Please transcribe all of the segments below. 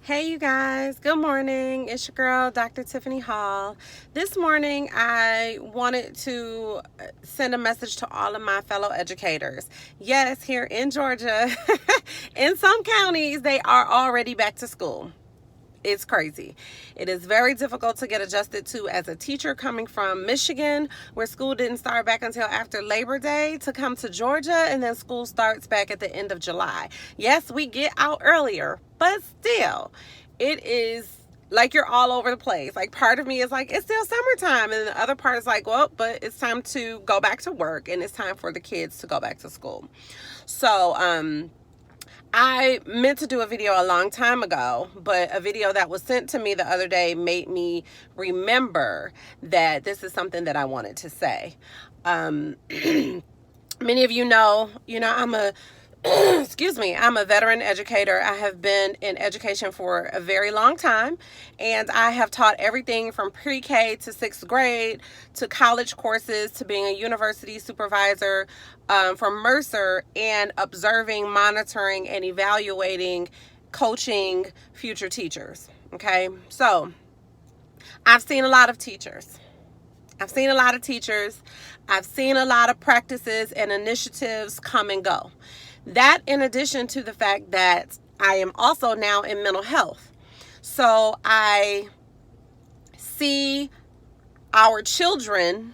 Hey you guys, good morning. It's your girl, Dr. Tiffany Hall. This morning I wanted to send a message to all of my fellow educators. Yes, here in Georgia, in some counties, they are already back to school. It's crazy. It is very difficult to get adjusted to as a teacher coming from Michigan, where school didn't start back until after Labor Day, to come to Georgia and then school starts back at the end of July. Yes, we get out earlier, but still, it is like you're all over the place. Like, part of me is like, it's still summertime, and the other part is like, well, but it's time to go back to work and it's time for the kids to go back to school. So, I meant to do a video a long time ago, but a video that was sent to me the other day made me remember that this is something that I wanted to say. Many of you know, I'm a excuse me, I'm a veteran educator. I have been in education for a very long time, and I have taught everything from pre-K to 6th grade to college courses to being a university supervisor for Mercer, and observing, monitoring, and evaluating, coaching future teachers. Okay, so I've seen a lot of teachers. I've seen a lot of teachers. I've seen a lot of practices and initiatives come and go. That, in addition to the fact that I am also now in mental health. So I see our children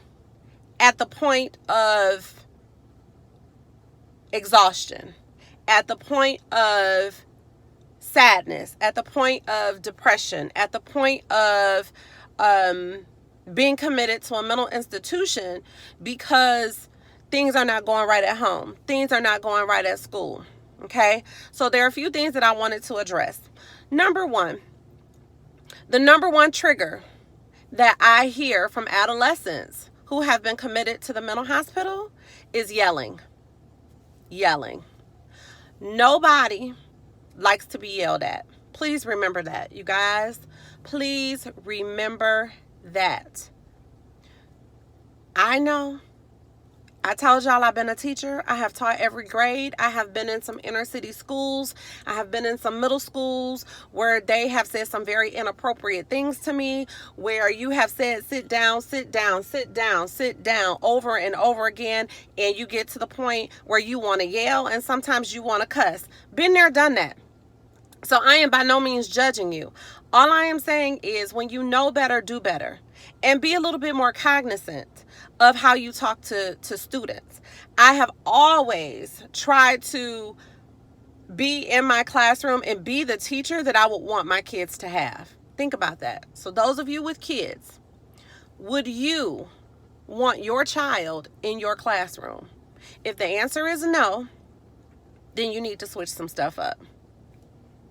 at the point of exhaustion, at the point of sadness, at the point of depression, at the point of being committed to a mental institution because things are not going right at home. Things are not going right at school. Okay? So there are a few things that I wanted to address. Number one, the number one trigger that I hear from adolescents who have been committed to the mental hospital is yelling. Yelling. Nobody likes to be yelled at. Please remember that, you guys. Please remember that. I know. I told y'all I've been a teacher. I have taught every grade. I have been in some inner city schools. I have been in some middle schools where they have said some very inappropriate things to me, where you have said, sit down, sit down, sit down, sit down over and over again, and you get to the point where you want to yell and sometimes you want to cuss. Been there, done that. So I am by no means judging you. All I am saying is, when you know better, do better. And be a little bit more cognizant of how you talk to students. I have always tried to be in my classroom and be the teacher that I would want my kids to have. Think about that. So those of you with kids, would you want your child in your classroom? If the answer is no, then you need to switch some stuff up.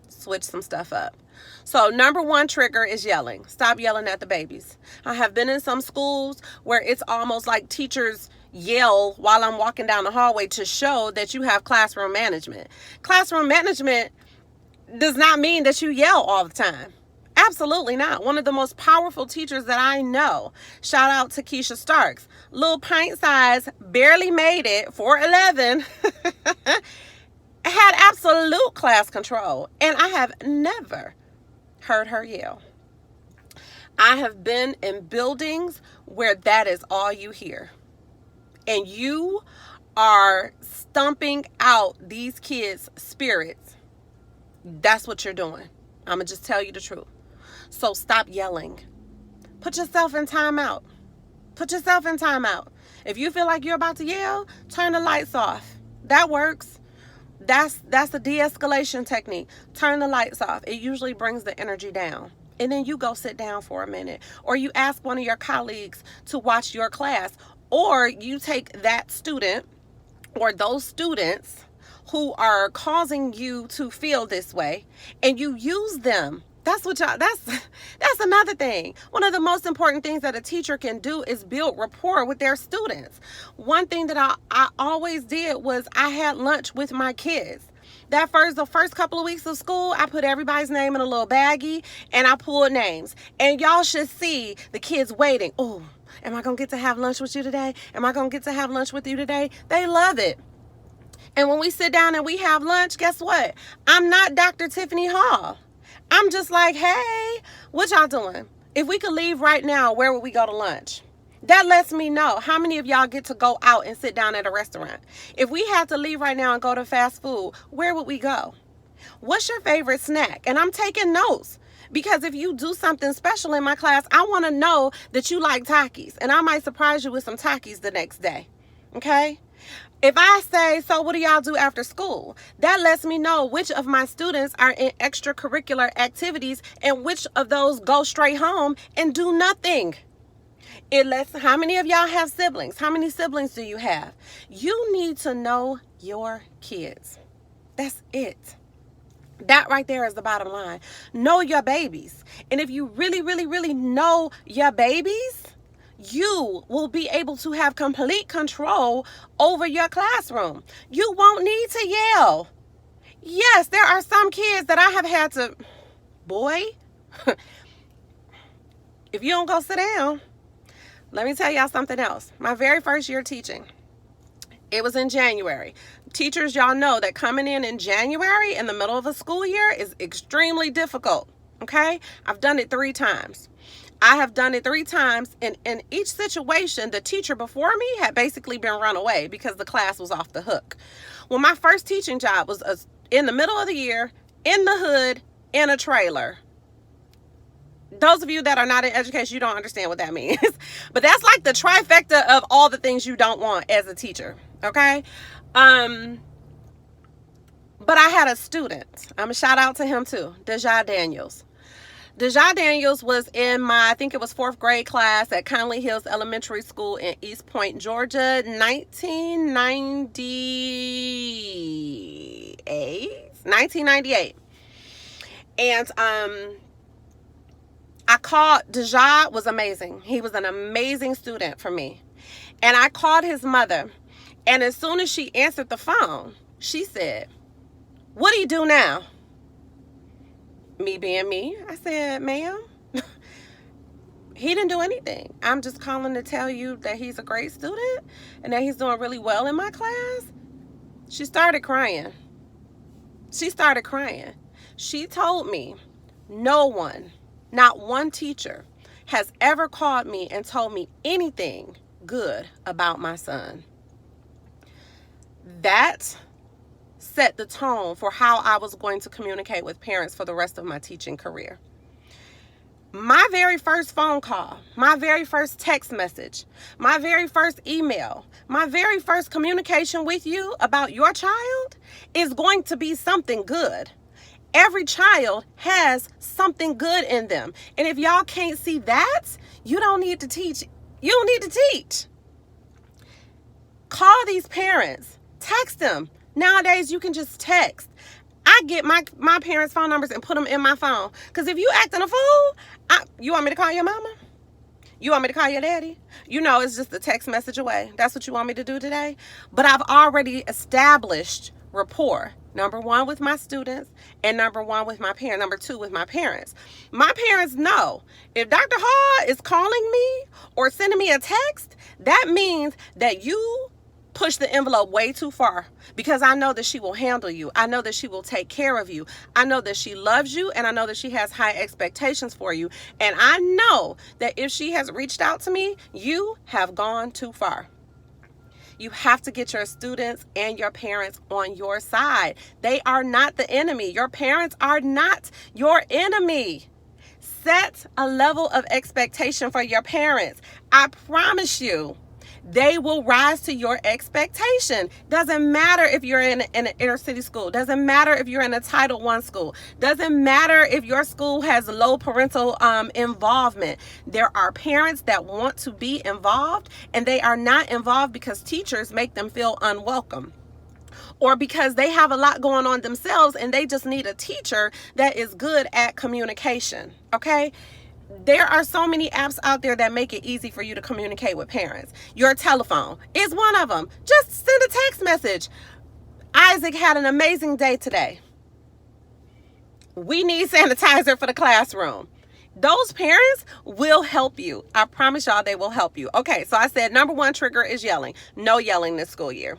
Switch some stuff up. So number one trigger is yelling. Stop yelling at the babies. I have been in some schools where it's almost like teachers yell while I'm walking down the hallway to show that you have classroom management. Classroom management does not mean that you yell all the time. Absolutely not. One of the most powerful teachers that I know, shout out to Keisha Starks, little pint size, barely made it, 4'11", had absolute class control, and I have never heard her yell. I have been in buildings where that is all you hear, and you are stomping out these kids' spirits. That's what you're doing. I'm gonna just tell you the truth. So stop yelling. Put yourself in timeout. Put yourself in timeout. If you feel like you're about to yell, turn the lights off. That works. That's a de-escalation technique. Turn the lights off. It usually brings the energy down. And then you go sit down for a minute. Or you ask one of your colleagues to watch your class. Or you take that student or those students who are causing you to feel this way and you use them. That's another thing. One of the most important things that a teacher can do is build rapport with their students. One thing that I always did was I had lunch with my kids. The first couple of weeks of school, I put everybody's name in a little baggie and I pulled names. And y'all should see the kids waiting. Oh, am I going to get to have lunch with you today? Am I going to get to have lunch with you today? They love it. And when we sit down and we have lunch, guess what? I'm not Dr. Tiffany Hall. I'm just like, hey, what y'all doing? If we could leave right now, where would we go to lunch? That lets me know how many of y'all get to go out and sit down at a restaurant. If we had to leave right now and go to fast food, where would we go? What's your favorite snack? And I'm taking notes, because if you do something special in my class, I want to know that you like Takis, and I might surprise you with some Takis the next day. Okay? If I say, so what do y'all do after school? That lets me know which of my students are in extracurricular activities and which of those go straight home and do nothing. It lets, how many of y'all have siblings? How many siblings do you have? You need to know your kids. That's it. That right there is the bottom line. Know your babies. And if you really, really, really know your babies, you will be able to have complete control over your classroom. You won't need to yell. Yes, there are some kids that I have had to, boy, if you don't go sit down, let me tell y'all something else. My very first year teaching, it was in January. Teachers, y'all know that coming in January in the middle of a school year is extremely difficult. Okay? I've done it 3 times. I have done it 3 times. And in each situation, the teacher before me had basically been run away because the class was off the hook. Well, my first teaching job was in the middle of the year, in the hood, in a trailer. Those of you that are not in education, you don't understand what that means. But that's like the trifecta of all the things you don't want as a teacher. Okay? But I had a student. I'm going to shout out to him too. Deja Daniels. Deja Daniels was in my, I think it was 4th grade class at Conley Hills Elementary School in East Point, Georgia, 1998. And I called, Deja was amazing. He was an amazing student for me. And I called his mother. And as soon as she answered the phone, she said, "What do you do now?" Me being me, I said, "Ma'am, he didn't do anything. I'm just calling to tell you that he's a great student and that he's doing really well in my class." She started crying. She started crying. She told me no one, not one teacher, has ever called me and told me anything good about my son. That set the tone for how I was going to communicate with parents for the rest of my teaching career. My very first phone call, my very first text message, my very first email, my very first communication with you about your child is going to be something good. Every child has something good in them. And if y'all can't see that, you don't need to teach. You don't need to teach. Call these parents. Text them. Nowadays, you can just text. I get my parents' phone numbers and put them in my phone. Because if you acting a fool, you want me to call your mama? You want me to call your daddy? You know, it's just a text message away. That's what you want me to do today? But I've already established rapport. Number 1 with my students, and number 1 with my parents. Number 2 with my parents. My parents know if Dr. Hall is calling me or sending me a text, that means that you push the envelope way too far, because I know that she will handle you. I know that she will take care of you. I know that she loves you, and I know that she has high expectations for you. And I know that if she has reached out to me, you have gone too far. You have to get your students and your parents on your side. They are not the enemy. Your parents are not your enemy. Set a level of expectation for your parents. I promise you, they will rise to your expectation. Doesn't matter if you're in an inner city school. Doesn't matter if you're in a Title I school. Doesn't matter if your school has low parental involvement. There are parents that want to be involved, and they are not involved because teachers make them feel unwelcome, or because they have a lot going on themselves and they just need a teacher that is good at communication. Okay? There are so many apps out there that make it easy for you to communicate with parents. Your telephone is one of them. Just send a text message. Isaac had an amazing day today. We need sanitizer for the classroom. Those parents will help you. I promise y'all they will help you. Okay, so I said number 1 trigger is yelling. No yelling this school year.